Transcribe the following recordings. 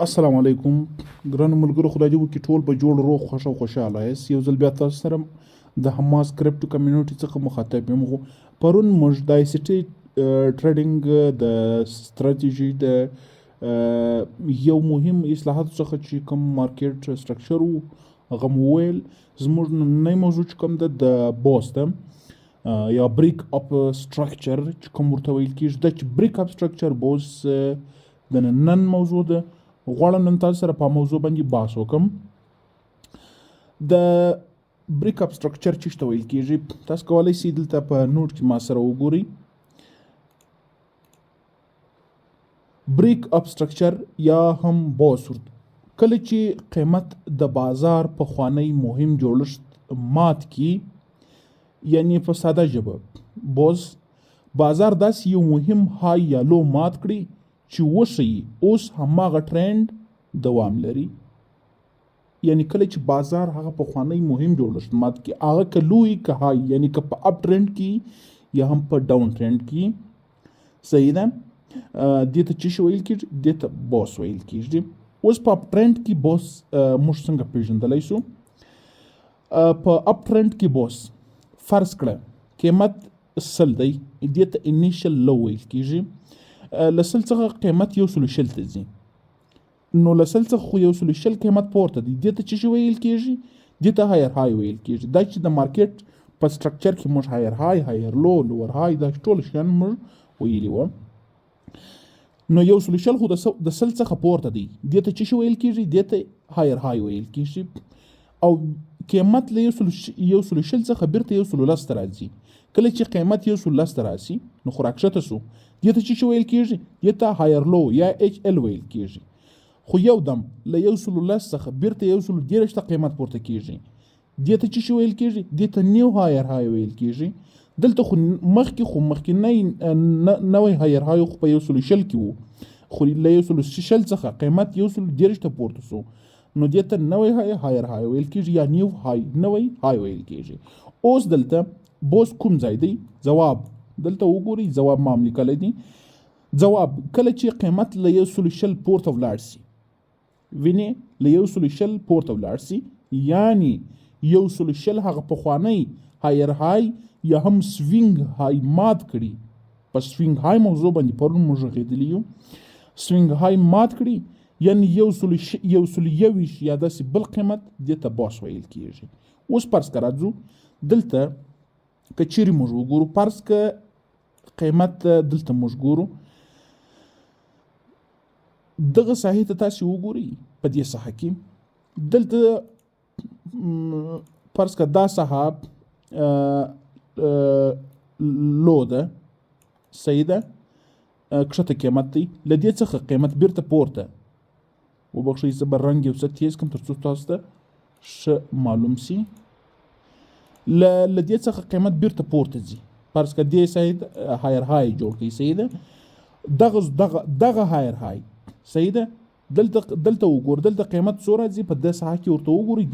السلام علیکم ګرانو ملګرو، خدای دې وکړي ټول به جوړ روغ خوښ او خوشحاله یاست. یو ځل بیا تاسو سره د حماس کرپټو کمیونټي څخه مخاطب یم. پرون موږ د آی سی ټي ټریډینګ د ستراتیژي د یو مهم اصلاحاتو څخه چې کوم مارکیټ سټرکچر وو هغه مو وویل. زموږ نننی موضوع چې کوم ده د بوس ده یا بریک اپ سټرکچر چې کوم ورته ویل کېږي. دا چې بریک اپ سټرکچر بوس د نن موضوع ده. غواړم نن تاسو سره په موضوع باندې بحث وکم. د بریک اپ سټرکچر چې ته ویل کېږي، تاسو کولی شئ دلته په نوټ کې ما سره وګورئ. بریک اپ سټرکچر یا هم بوس کله چې قیمت د بازار پخوانی مهم جوړښت مات کی، یعنی په ساده ژبه بوس بازار داسې یو مهم های یا لو مات کړي چې وښیي اوس هماغه ټرند دوام لري. یعنی کله چې بازار هغه پخوانی مهم جوړښت مات کی، هغه که لوی که های، یعنی که په اپ ټرند کې یا هم په ډاون ټرند کې. صحیح ده. دې ته چې ویل کېږي، دې ته بوس ویل کېږي. اوس په اپ ټرند کې بوس موږ څنګه پیژندلی شو؟ په اپ ټرند کې بوس فرض کړه قیمت 100 دی، دې ته انیشل لو ویل کېږي. له 100 څخه قیمت 120 ته ځي، نو له 100 څخه خو 120 قیمت پورته دی، دې ته چې ویل کېږي؟ دې ته هایر های ویل کېږي. دا چې د مارکیټ په سټرکچر کې موږ هایر های، هایر لو، لور های، دا ټول شیان موږ ویلي وو. نو 120 خو د 100 څخه پورته دی، دې ته چې ویل کېږي؟ دې ته هایر های ویل کېږي. او قیمت له 120 څخه بیرته 110 ته راځي. کله چې قیمت 110 ته راسي، نو خو راکښته سو، دې ته چې ویل کېږي؟ دې ته هایر لو یا ایچ ال ویل کېږي. خو یو دم له 110 څخه بیرته 113 ته قیمت پورته کېږي، دې ته چې ویل کېږي؟ دې ته نیو هایر های ویل کېږي. دلته خو مخکې نوی هایر های خو په 120 کې وو، خو له 120 څخه قیمت 113 ته پورته سو، نو دې ته نوی هایر های ویل کېږي یا نیو های، نوی های ویل کېږي. اوس دلته بوس کوم ځای دی؟ ځواب دلته وګورئ. ځواب ما هم لیکلی دی. ځواب کله چې قیمت له 120 پورته ولاړ سي، وینې له 120 پورته ولاړ سي، یعنی 120 هغه پخوانی هایر های یا هم سوینګ های مات کړي. په سوینګ های موضوع باندې پرون موږ غږېدلي یو. سوینګ های مات کړي، یعنی 121 یا داسې بل قیمت، دې ته بوس ویل کېږي. اوس فرض که راځو دلته که چیرې موږ وګورو، فرض که قیمت دلته موږ ګورو، دغه ساحې ته تاسې وګورئ. په دې ساحه کې دلته فرض که دا ساحه لو ده، صحیح ده، کښته قیمت دی، له دې څخه قیمت بیرته پورته. وبخښئ زه به رنګ یو څه تیز کړم تر څو تاسو ته ښه معلوم سي. له دې څخه قیمت بیرته پورته ځي. فرض که دې ساحې هایر های جوړ کړئ، صحیح ده. دغه هایر های، صحیح ده. دلته وګور، دلته قیمت څو راځي په دې ساحه کې، ورته وګورئ.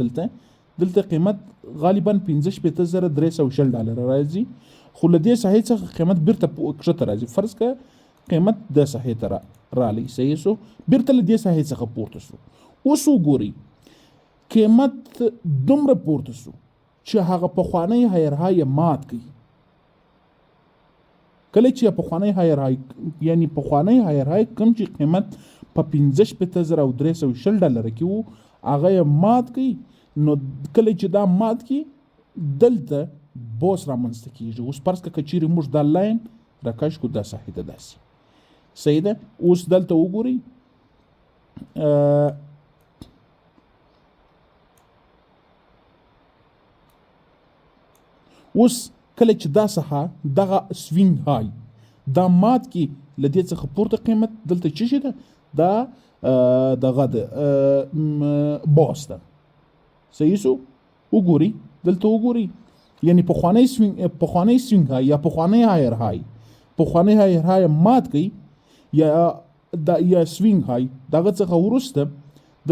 دلته قیمت غالبا 15,360 ډالر راځي، خو له دې ساحې څخه قیمت بیرته کښته راځي. فرض که قیمت د ساحې ته رالی، صحیح سو، بیرته له دې ساحې څخه پورته سو. اوس وګورئ قیمت دومره پورته سو چې هغه پخوانی هایر های مات کړي. کله چې پخوانی هایر های، یعنی پخوانی هایر های کوم چې قیمت په 15,320 ډالر کې وو، هغه یې مات کړي. نو کله چې دا مات کړي، دلته بوس رامنځته کېږي. اوس فرض که چیرې موږ دا لاین راکش کړو دا ساحې ته داسې، صحیح ده. اوس دلته وګورئ، اوس کله چې دا ساحه دغه سوینګ های دا مات کی، له دې څخه پورته قیمت دلته چې شي ده، دا دغه د بوس ده، صحیح سو. وګورئ دلته وګورئ، یعنی پخوانی سوینګ های یا پخوانی هایر های مات کی، یا سوینګ های دغه څخه وروسته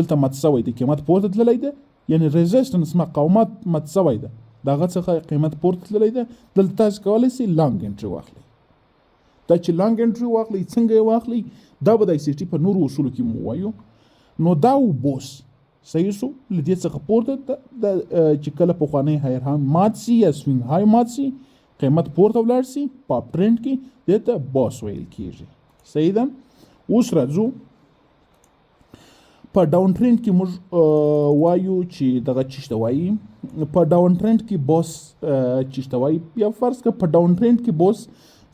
دلته مات شوی دی، قیمت پورته تللی ده، یعنی ریزسټنس مقاومت مات شوی ده، دغه څخه قیمت پورته تللی ده. دلته تاسو کولی شئ لانګ انټري واخلئ. دا چې لانګ انټري واخلئ، څنګه یې واخلئ؟ دا به د آی سی ټي په نورو اصولو کې مو وایو. نو دا و بوس صحیح سو لدې څخه پورته د چې کله پخوانی هایر های مات سي یا سوینګ های مات سي قیمت پورته ولاړ سي په اپ ټرند کې دې ته بوس ویل کیږي. صحیح ده. اوس راځو په ډاون ټرند کې موږ وایو چې دغه چشته وایي په ډاون ټرند کې بوس چشته وایي یا فرض کړه په ډاون ټرند کې بوس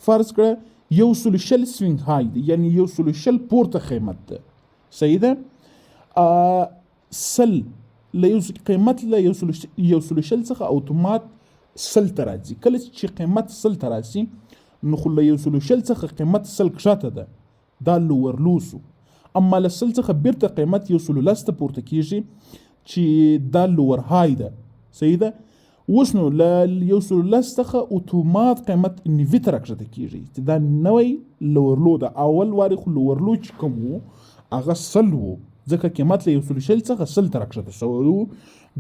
فرض کړه 100 سوینګ های دی یعنی 100 پورته قیمت ده. صحیح ده. سل قیمت له 100 څخه اتومات سل ته راځي. کله چې قیمت سل ته راسي نو خو له 100 څخه قیمت سل کښته ده دا لوور لوسو، اما له سل څخه بیرته قیمت 110 ته پورته کیږي چې دا لوور های ده. صحیح ده. اوس نو له 110 څخه اتومات قیمت 90 ته راکښته کیږي چې دا نوی لوور لو ده. اول واري خو لوور لو چې کوم و هغه سل و ځکه قیمت له 100 څخه سل ته راکښته سوی و،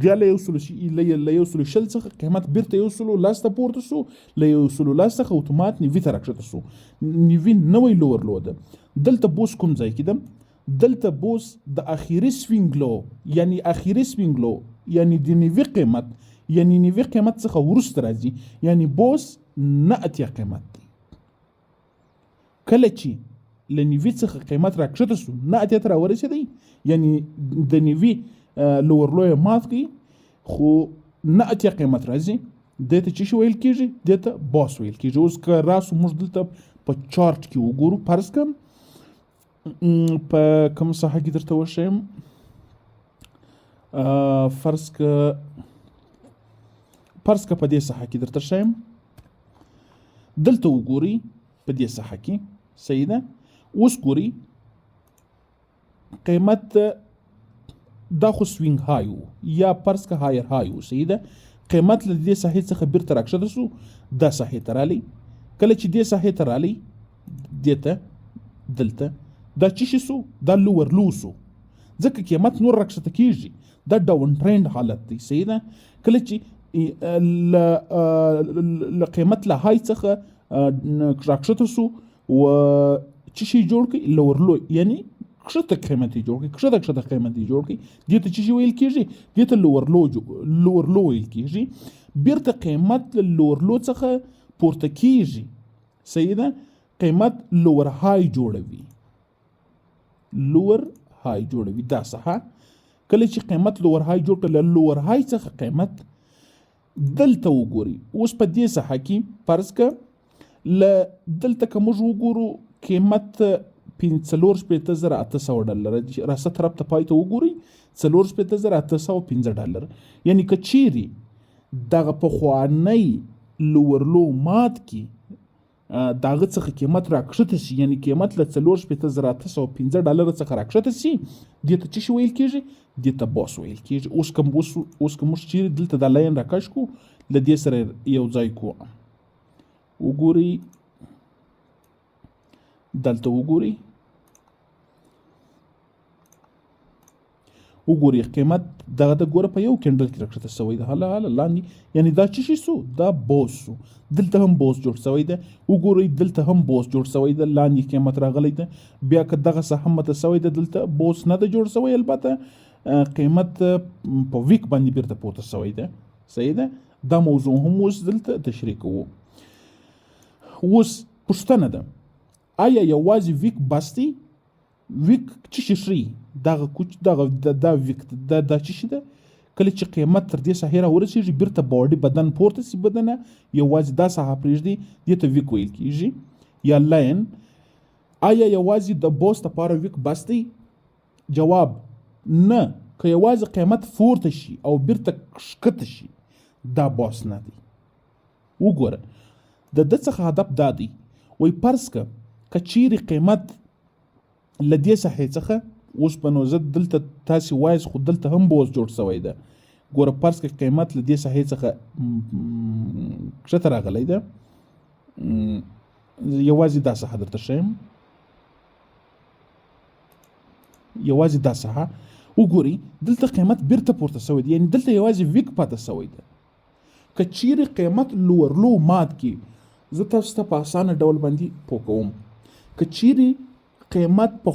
بیا له 100 څخه قیمت بیرته 110 ته پورته سو، له 110 څخه اتومات 90 ته راکښته سو. 90 نوی لوور لو ده. دلته بوس کوم ځای کې ده؟ دلته بوس د اخیری سوینګ لو یعنی اخیری سوینګ لو یعنی د 90 قیمت یعنی 90 قیمت څخه وروسته راځي یعنی بوس نه اتیا قیمت دی. کله چې له 90 څخه قیمت راکښته سو نه اتیا ته راورسېدی یعنی د 90 لوور لو یې مات کړي خو نه اتیا قیمت راځي دې ته څه ویل کېږي؟ دې ته بوس ویل کېږي. اوس که راسو موږ دلته په چارټ کې وګورو فرض کړم په کوم ساحه کې درته وښیم فرض که په دې ساحه کې درته ښیم دلته وګورئ په دې ساحه کې. صحیح ده. اوس ګورئ قیمت دا خو سوینګ های و یا فرض که هایر های و. صحیح ده. قیمت له دې ساحې څخه بیرته راکښته سو دا ساحې ته رالی. کله چې دې ساحې ته رالی دې ته دلته دا څه شي سو؟ دا لوور لو سو ځکه قیمت نور راکښته کیږي. دا ډاون ټرند حالت دی. صحیح ده. کله چې له قیمت له های څخه راکښته سو و څه شي جوړ کړي؟ لوور لو یعنی کښته قیمت یې جوړ کړي، کښته قیمت یې جوړ کړي. دې ته څه شي ویل کیږي؟ دې ته لوور لو ویل کیږي. بیرته قیمت له لوور لو څخه پورته کیږي. صحیح ده. قیمت لوور های جوړوي دا ساحه. کله چې قیمت لوور های جوړ کړي له لوور های څخه قیمت دلته وګوري. اوس په دې ساحه کې فرض که له دلته که موږ وګورو قیمت 45,800 ډالر راسته طرف ته پای ته وګورئ 45,805 ډالر یعنی که چیرې دغه پخوانی لوور لو مات کی داغه څخه قیمت راکښته شي یعنی قیمت له 45,805 ډالر څخه راکښته شي دې ته څه ویل کېږي؟ دې ته بوس ویل کېږي. اوس که موږ چیرې دلته دا لاین راکش کو له دې سره یو ځای کو وګورئ دلته وګورئ قیمت دغه د ګوره په یو کینډل کې راکښته سوی ده حاله لاندې یعنی دا څه شي سو؟ دا بوس سو. دلته هم بوس جوړ سوی ده. وګورئ دلته هم بوس جوړ سوی ده لاندې قیمت راغلی ده. بیا که دغه څه هم مته سوی ده دلته بوس نه ده جوړ سوی البته قیمت په ویک باندې بیرته پورته سوی ده. صحیح ده. دا موضوع هم اوس دلته تشریح کوو. اوس پوښتنه ده آیا یوازې ویک بس دی؟ ویک څه شي ښیي؟ دا ویک دا څه شي ده؟ کله چې قیمت تر دې ساحې راورسېږي بیرته باډي بدن پورته سي بدنه یوازې دا ساحه پرېږدي دې ته ویک ویل کېږي یا لاین. آیا یوازې د بوس لپاره ویک بس دی؟ جواب نه. که یوازې قیمت پورته شي او بیرته ښکته شي دا بوس نه دی. وګوره د ده څخه هدف دا دی وایي فرض که چیرې قیمت له دې ساحې څخه اوس په نو زه دلته تاسې وایاست خو دلته هم بوس جوړ سوی ده. ګوره فرض که قیمت له دې ساحې څخه کښته راغلی ده یوازې دا ساحه درته ښیم یوازې دا ساحه وګورئ دلته قیمت بیرته پورته سوی دی یعنی دلته یوازې ویک پاته سوی ده. که چیرې قیمت لوور لو مات کی زه تاسو ته په اسانه ډول باندې پوه کوم. که چیرې قیمت په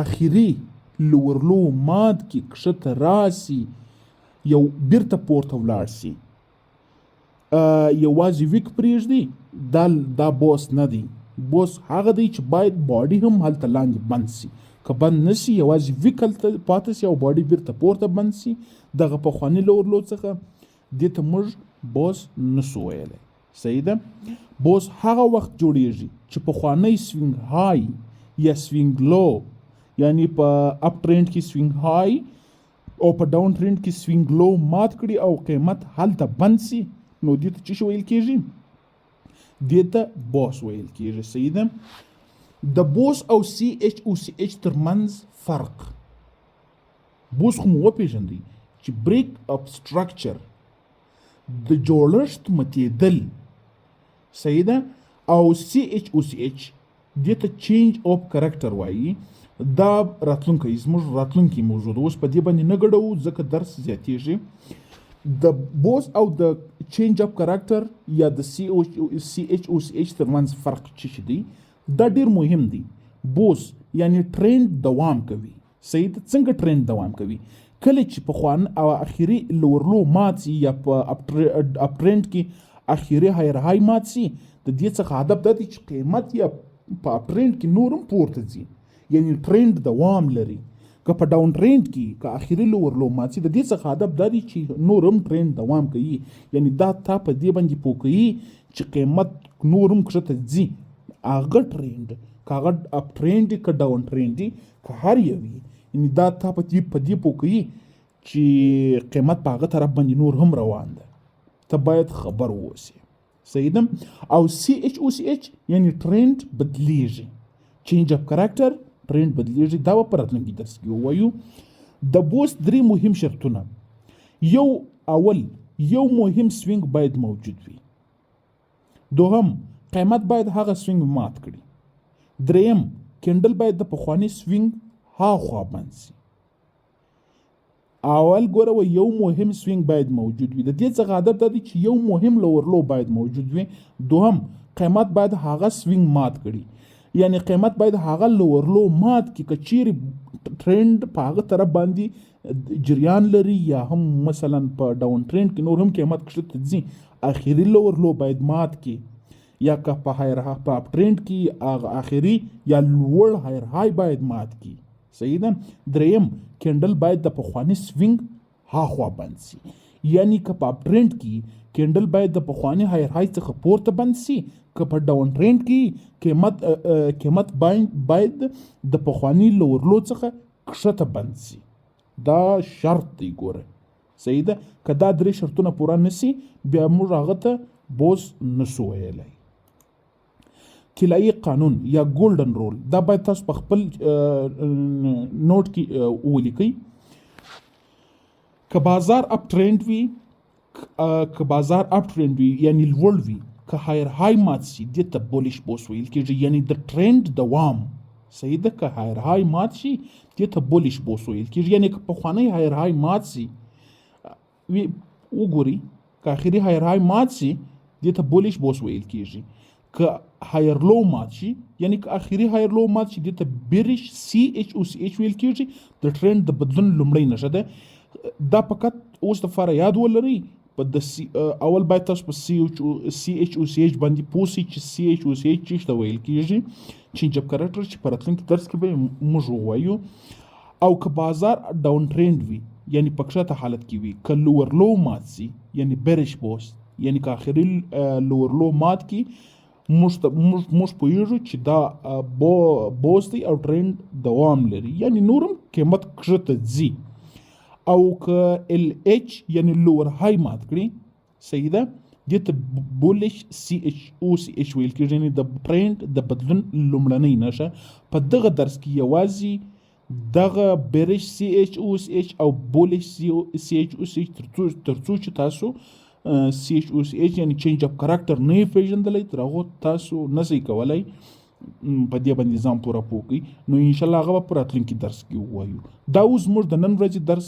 اخیری لورلو مات کې کښته راسي یو بیرته پورته ولاړ سي یوازې ویک پرېږدي دا بوس نه دی. بوس هغه دی چې باید باډي هم هلته لاندې بند سي، که بند نسی یوازې ویک هلته پاته سي او باډي بیرته پورته بند سي. دغه پخواني لورلو څخه دې ته موږ بوس نسو ویلی. صحیح ده. بوس هغه وخت جوړیږي چې پخوانی سوینګ های یا سوینګ لو یعنی په اپ ټرینډ کې سوینګ های او په ډاون ټرینډ کې سوینګ لو مات کړي او قیمت هلته بند سي، نو دې ته څه ویل کېږي؟ دې ته بوس ویل کېږي. صحیح ده. د بوس او سی ایچ او سی ایچ ترمنځ فرق. بوس خو مو وپېژندئ چې بریک اپ سټرکچر د جوړښت متېدل. صحیح ده. او سی ایچ او سی ایچ دې ته چینج اف کرکټر وایي. دا راتلونکی زموږ راتلونکی موضوع ده، اوس په دې باندې نه ګډوو ځکه درس زیاتېږي. د بوس او د چینج اف کرکټر یا د سی ایچ او سی ایچ ترمنځ فرق څه دی؟ دا ډیر مهم دی. بوس یعنی ټرینډ دوام کوي. صحیح ده. څنګه ټرینډ دوام کوي؟ کله چې پخوان او اخیری لورلو مات سي یا په اپ ټرینډ کې اخیری هایر های مات سي، د دې څخه هدف دا دی چې قیمت یا په اپ ټرینډ کې نورم پورته ځي، یعنی ټرینډ دوام لري. که په ډاون ټرینډ کې که اخیری لورلو مات سي، د دې څخه هدف دا دی چې نورم ټرینډ دوام کوي، یعنی دا تا په دې باندې پوه کوي چې قیمت نورم کښته ځي. هغه ټرینډ که هغه اپ ټرینډ که ډاون ټرینډ که هر یو وي، یعنی دا تا په دې پوه کوي چې قیمت په هغه طرف باندې نور هم روان ده. ته باید خبر واوسې. صحیح ده. او سی ایچ او سی ایچ یعنی ټرینډ بدلیږي. چینج اف کرکټر ټرینډ بدلیږي. دا به په راتلونکي درس کې ووایو. د بوس 3 مهم شرطونه. اول یو مهم سوینګ باید موجود وي. دوهم قیمت باید هغه سوینګ مات کړي. دریم کینډل باید د پخواني سوینګ هاخوا بند سي. اول ګوره یو مهم سوینګ باید موجود وي. د دې څخه هدف دا دی چې یو مهم لورلو باید موجود وي. دوهم قیمت باید هغه سوینګ مات کړي، یعنی قیمت باید هغه لورلو مات کړي. که چیرې ټرینډ په هغه طرف باندې جریان لري یا هم مثلا په ډاون ټرینډ کې نور هم قیمت کښته ځي، اخیری لورلو باید مات کړي. یا که په اپ ټرینډ کې هغه اخیری یا لوړ هایر های باید مات کړي. صحیح ده. دریم کینډل باید د پخواني سوینګ هاخوا بند سي، یعنی که په اپ ټرینډ کې کینډل باید د پخواني هایر های څخه پورته بند سي، که په ډاون ټرینډ کې قیمت باید د پخواني لورلو څخه کښته بند سي. دا شرط دی ګوره. صحیح ده. که دا 3 شرطونه پوره نسی بیا موږ هغه ته بوس نسو ویلی. طلایي قانون یا ګولډن رول، دا باید تاسو په خپل نوٹ کې ولیکئ. که بازار اپ ټرینډ وي یعنی لوړ وي، که هایر های مات سي دې ته بولیش بوس ویل کېږي، یعنی د ټرینډ دوام. صحیح ده. که هایر های مات شي دې ته بولیش بوس ویل کېږي، یعنی که پخوانی هایر های مات سي وګورئ، که اخري هایر های مات سي دې ته بولیش بوس ویل کېږي. که هایر لو مات شي، یعنی که اخري هایر لو مات شي دې ته بیریش سی ایچ او سی ایچ ویل کېږي. د ټرینډ د بدلون لومړۍ نښه ده. دا فقط اوس دپاره یاد ولرئ. اول باید تاسو په سی ایچ او سی ایچ باندې پوه سئ چې سی ایچ او سی ایچ څه ته ویل کېږي. چینج اف کرکټر چې په راتلونکي درس کې به موږ ووایو. او که بازار ډاون ټرینډ وي یعنی په کښته حالت کې وي، که لورلو مات سي یعنی بیریش بوس، یعنی که اخري لورلو مات کی موږ پوهیږو چې دا بوس دی او ټرینډ دوام لري، یعنی نورم قیمت کښته ځي. او که ال ایچ یعنی لور های مات کړي، صحیح ده، دې ته بولیش سی ایچ او سی ایچ ویل کېږي، یعنی د ټرینډ د بدلون لومړنۍ نښه. په دغه درس کې یوازې دغه بیریش سی ایچ او سی ایچ او بولیش سی ایچ او سی ایچ ترڅو چې تاسو سی ایچ او سی ایچ یعنی چینج اف کرکټر نه یې پېژندلی، تر هغو تاسو نسئ کولی په دې باندې ځان پوره پوه کړئ. نو انشاءالله هغه به په راتلونکي درس کې ووایو. دا اوس زموږ د نن ورځې درس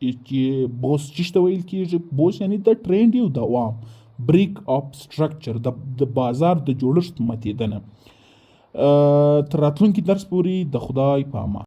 چې بوس څه ته ویل کېږي. بوس یعنی د ټرینډ یو دوام، بریک اپ سټرکچر، د بازار د جوړښت ماتېدنه. تر راتلونکي درس پورې د خدای په امان.